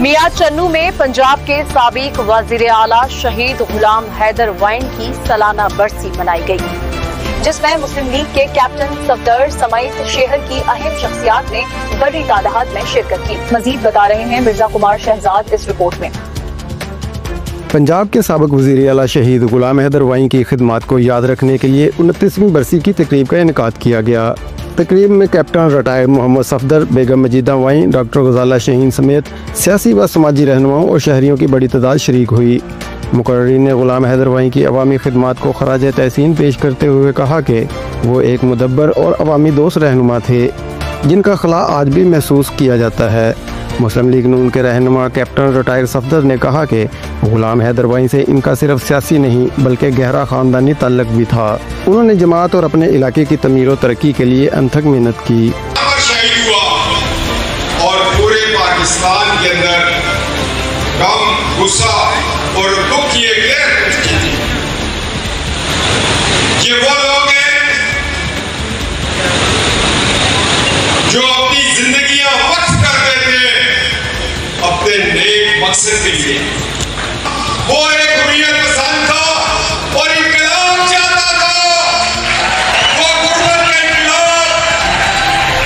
मियां चन्नू में पंजाब के साबिक वजीर आला शहीद गुलाम हैदर वाइन की सालाना बरसी मनाई गई, जिसमें मुस्लिम लीग के कैप्टन सफदर समेत शहर की अहम शख्सियात ने बड़ी तादाद में शिरकत की। मजीद बता रहे हैं मिर्जा कुमार शहजाद इस रिपोर्ट में। पंजाब के साबिक वज़ीर आला शहीद गुलाम हैदर वाइन की खिदमत को याद रखने के लिए 29वीं बरसी की तकरीब का इनेकाद किया गया। तकरीब में कैप्टन रिटायर्ड मोहम्मद सफदर, बेगम मजीदा वाइन, डॉक्टर गजाला शाहीन समेत सियासी व समाजी रहनुमाओं और शहरियों की बड़ी तादाद शरीक हुई। मुकर्रीन ने गुलाम हैदर वाइन की अवामी खिदमत को खराज तहसीन पेश करते हुए कहा कि वो एक मुदब्बर और अवामी दोस्त रहनुमा थे, जिनका खला आज भी महसूस किया जाता है। मुस्लिम लीग नून के रहनुमा कैप्टन रिटायर्ड सफदर ने कहा कि गुलाम हैदर वाइन से इनका सिर्फ सियासी नहीं बल्कि गहरा ख़ानदानी ताल्लुक भी था। उन्होंने जमात और अपने इलाके की तमीर और तरक्की के लिए अनथक मेहनत की। शहीद हुआ और पूरे पाकिस्तान के अंदर गम, गुस्सा और दुख की एक लहर उठती थी। ये वो लोग हैं जो अपनी जिंदगियां वक्फ कर देते अपने नेक मकसद के लिए। वो एक हुर्रियत पसंद था और इनकलाब चाहता था। वो गुर्बत के खिलाफ,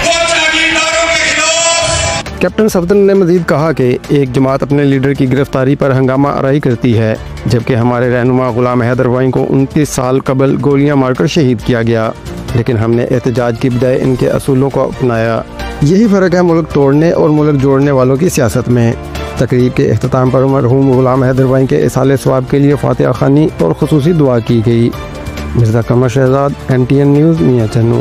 वो जागीरदारों के खिलाफ। कैप्टन सफदर ने मजीद कहा कि एक जमात अपने लीडर की गिरफ्तारी पर हंगामा आराई करती है, जबकि हमारे रहनुमा गुलाम हैदर वाइन को 29 साल कबल गोलियां मारकर शहीद किया गया, लेकिन हमने एहतजाज की बजाय इनके असूलों को अपनाया। यही फ़र्क है मुल्क तोड़ने और मुल्क जोड़ने वालों की सियासत में। तकरीब के अख्ताम पर मरहूम गुलाम हैदर वाइन के इसाले सवाब के लिए फातिहा खानी और खुसूसी दुआ की गई। मिर्जा कुमार शहजाद, NTN न्यूज़, मियां चन्नू।